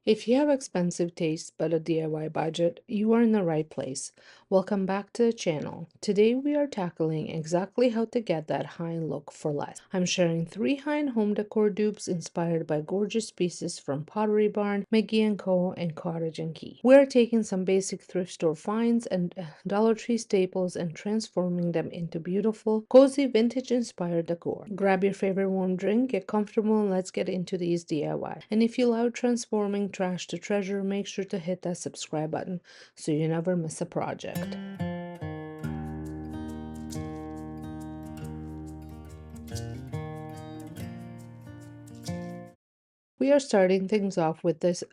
If you have expensive taste but a DIY budget, you are in the right place. Welcome back to the channel. Today we are tackling exactly how to get that high-end look for less. I'm sharing 3 high-end home decor dupes inspired by gorgeous pieces from Pottery Barn, McGee Co, and Cottage Key. We are taking some basic thrift store finds and Dollar Tree staples and transforming them into beautiful, cozy, vintage-inspired decor. Grab your favorite warm drink, get comfortable, and let's get into these DIY. And if you love transforming trash to treasure, make sure to hit that subscribe button so you never miss a project. We are starting things off with this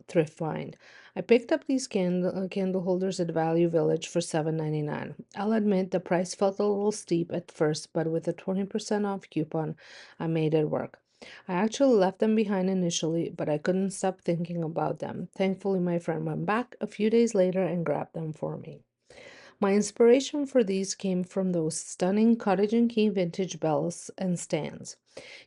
thrift find. I picked up these candle holders at Value Village for $7.99. I'll admit the price felt a little steep at first, but with a 20% off coupon, I made it work. I actually left them behind initially, but I couldn't stop thinking about them. Thankfully, my friend went back a few days later and grabbed them for me. My inspiration for these came from those stunning Cottage Key vintage bells and stands.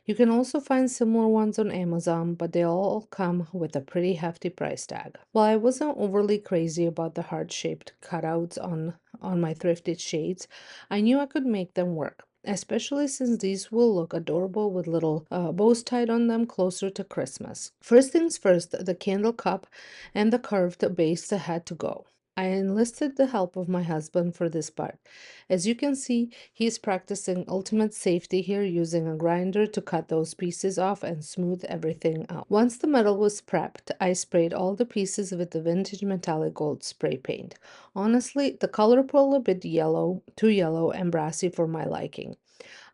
You can also find similar ones on Amazon, but they all come with a pretty hefty price tag. While I wasn't overly crazy about the heart-shaped cutouts on my thrifted shades, I knew I could make them work, especially since these will look adorable with little bows tied on them closer to Christmas. First things first, the candle cup and the curved base had to go. I enlisted the help of my husband for this part. As you can see, he's practicing ultimate safety here using a grinder to cut those pieces off and smooth everything out. Once the metal was prepped, I sprayed all the pieces with the vintage metallic gold spray paint. Honestly, the color pulled a bit yellow, too yellow and brassy for my liking.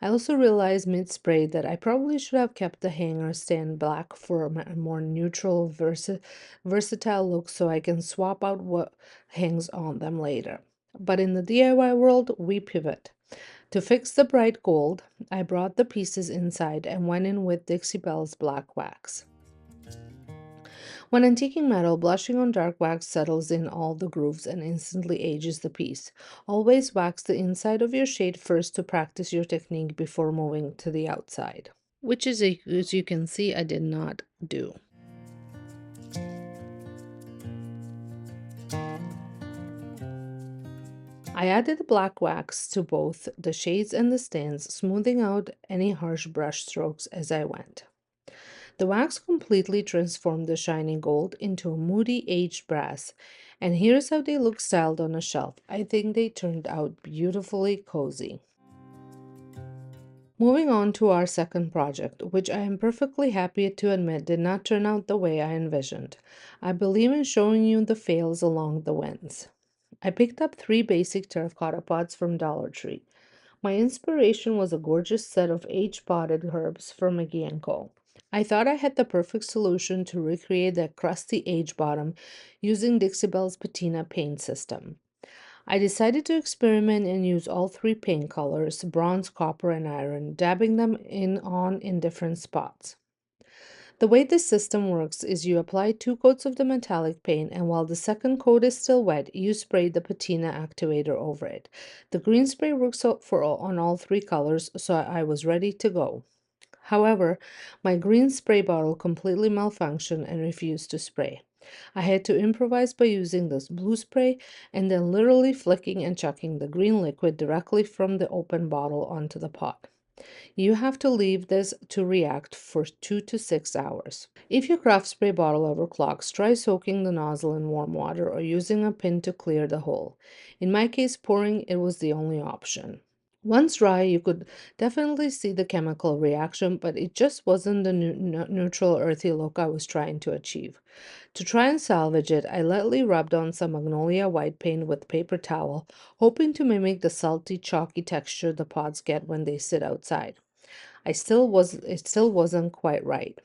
I also realized mid-spray that I probably should have kept the hanger stand black for a more neutral, versatile look so I can swap out what hangs on them later. But in the DIY world, we pivot. To fix the bright gold, I brought the pieces inside and went in with Dixie Belle's black wax. When antiquing metal, blushing on dark wax settles in all the grooves and instantly ages the piece. Always wax the inside of your shade first to practice your technique before moving to the outside, which is, as you can see, I did not do. I added black wax to both the shades and the stands, smoothing out any harsh brush strokes as I went. The wax completely transformed the shiny gold into a moody aged brass, and here's how they look styled on a shelf. I think they turned out beautifully cozy. Moving on to our second project, which I am perfectly happy to admit did not turn out the way I envisioned. I believe in showing you the fails along the wins. I picked up 3 basic terracotta pots from Dollar Tree. My inspiration was a gorgeous set of age-potted herbs from McGee Co. I thought I had the perfect solution to recreate that crusty age bottom using Dixie Belle's patina paint system. I decided to experiment and use all 3 paint colors, bronze, copper, and iron, dabbing them in different spots. The way this system works is you apply 2 coats of the metallic paint, and while the second coat is still wet, you spray the patina activator over it. The green spray works on all 3 colors, so I was ready to go. However, my green spray bottle completely malfunctioned and refused to spray. I had to improvise by using this blue spray and then literally flicking and chucking the green liquid directly from the open bottle onto the pot. You have to leave this to react for 2 to 6 hours. If your craft spray bottle overclocks, try soaking the nozzle in warm water or using a pin to clear the hole. In my case, pouring it was the only option. Once dry, you could definitely see the chemical reaction, but it just wasn't the neutral, earthy look I was trying to achieve. To try and salvage it, I lightly rubbed on some magnolia white paint with paper towel, hoping to mimic the salty, chalky texture the pots get when they sit outside. It still wasn't quite right.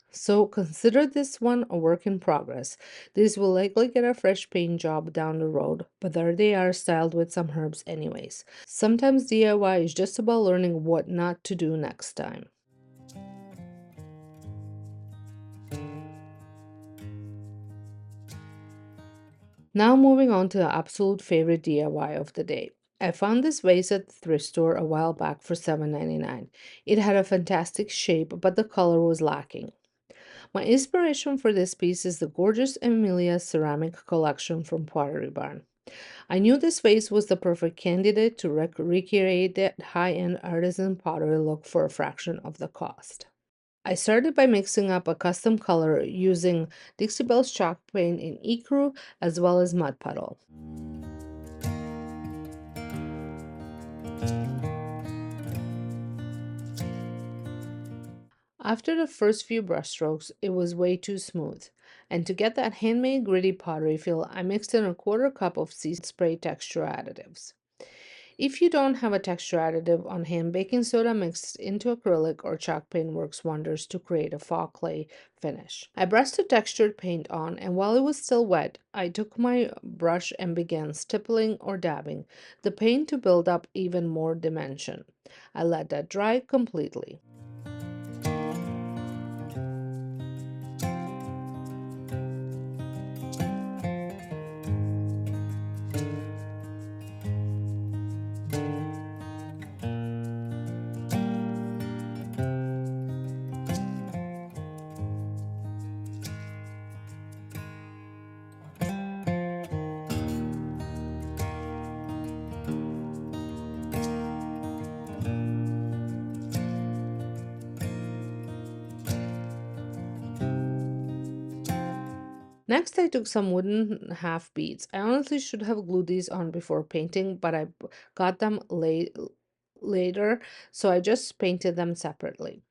So consider this one a work in progress. These will likely get a fresh paint job down the road, but there they are styled with some herbs anyways. Sometimes DIY is just about learning what not to do next time. Now moving on to the absolute favorite DIY of the day. I found this vase at the thrift store a while back for $7.99. It had a fantastic shape, but the color was lacking. My inspiration for this piece is the gorgeous Emilia ceramic collection from Pottery Barn. I knew this vase was the perfect candidate to recreate that high-end artisan pottery look for a fraction of the cost. I started by mixing up a custom color using Dixie Belle's chalk paint in ecru as well as mud puddle. After the first few brushstrokes, it was way too smooth, and to get that handmade gritty pottery feel, I mixed in a quarter cup of sea spray texture additives. If you don't have a texture additive on hand, baking soda mixed into acrylic or chalk paint works wonders to create a faux clay finish. I brushed the textured paint on, and while it was still wet, I took my brush and began stippling or dabbing the paint to build up even more dimension. I let that dry completely. Next, I took some wooden half beads. I honestly should have glued these on before painting, but got them later, so I just painted them separately.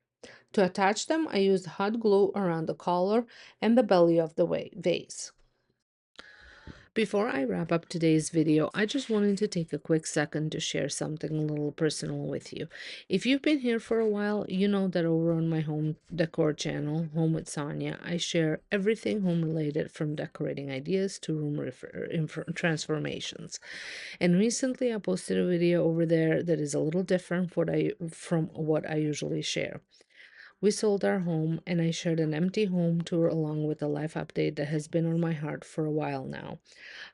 To attach them, I used hot glue around the collar and the belly of the vase. Before I wrap up today's video, I just wanted to take a quick second to share something a little personal with you. If you've been here for a while, you know that over on my home decor channel, Home with Sonja, I share everything home related from decorating ideas to room transformations. And recently I posted a video over there that is a little different from what I usually share. We sold our home, and I shared an empty home tour along with a life update that has been on my heart for a while now.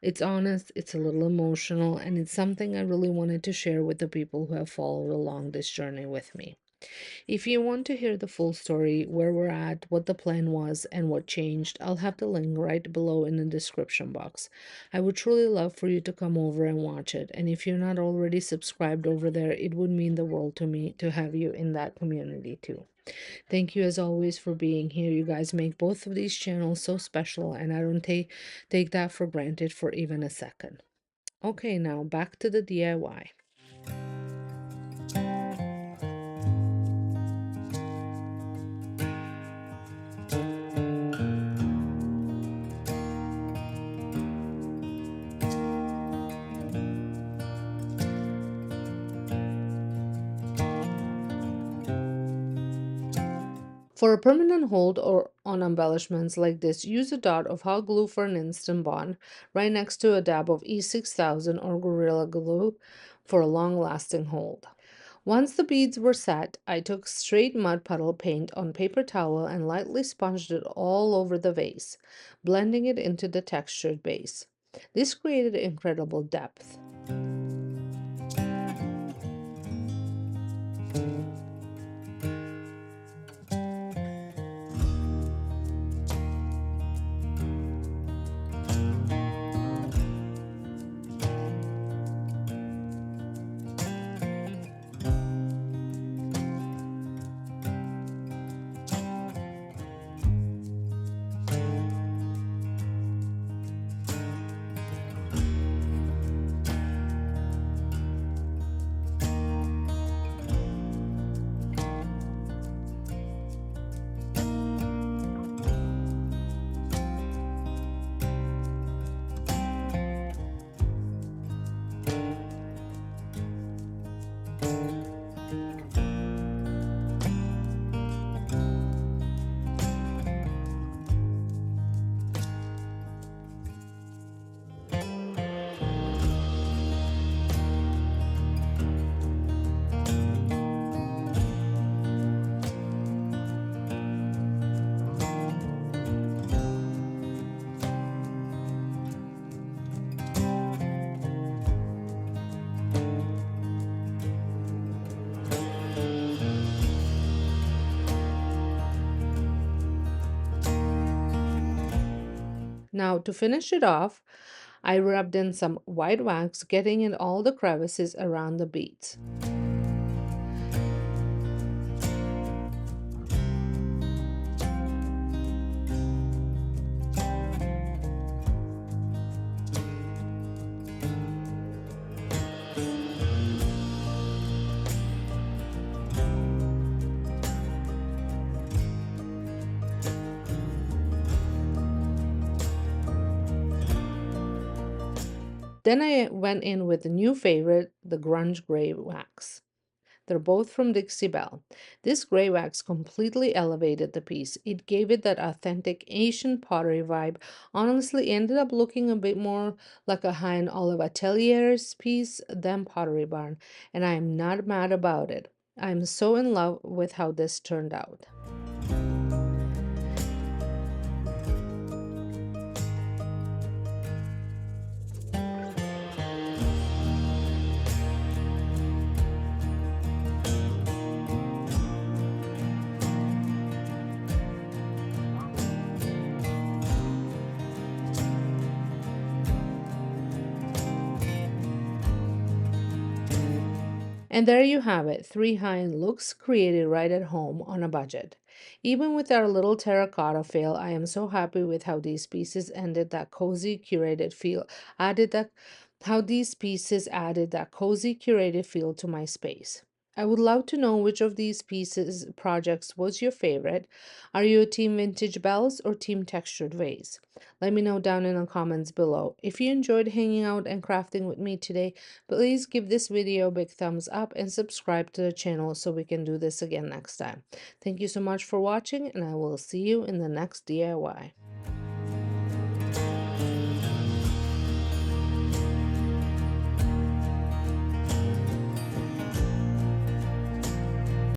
It's honest, it's a little emotional, and it's something I really wanted to share with the people who have followed along this journey with me. If you want to hear the full story, where we're at, what the plan was, and what changed, I'll have the link right below in the description box. I would truly love for you to come over and watch it, and if you're not already subscribed over there, it would mean the world to me to have you in that community too. Thank you as always for being here. You guys make both of these channels so special, and I don't take that for granted for even a second. Okay, now back to the DIY. For a permanent hold or on embellishments like this, use a dot of hot glue for an instant bond right next to a dab of E6000 or Gorilla Glue for a long-lasting hold. Once the beads were set, I took straight mud puddle paint on paper towel and lightly sponged it all over the vase, blending it into the textured base. This created incredible depth. Now, to finish it off, I rubbed in some white wax, getting in all the crevices around the beads. Then I went in with a new favorite, the grunge gray wax. They're both from Dixie Belle. This gray wax completely elevated the piece. It gave it that authentic Asian pottery vibe. Honestly, ended up looking a bit more like a high-end Olive Atelier's piece than Pottery Barn, and I am not mad about it. I'm so in love with how this turned out. And there you have it, three high-end looks created right at home on a budget. Even with our little terracotta fail, I am so happy with how these pieces ended that cozy curated feel, added that how these pieces added that cozy curated feel to my space. I would love to know which of these pieces projects was your favorite. Are you a team vintage bells or team textured vase? Let me know down in the comments below. If you enjoyed hanging out and crafting with me today, please give this video a big thumbs up and subscribe to the channel so we can do this again next time. Thank you so much for watching, and I will see you in the next DIY.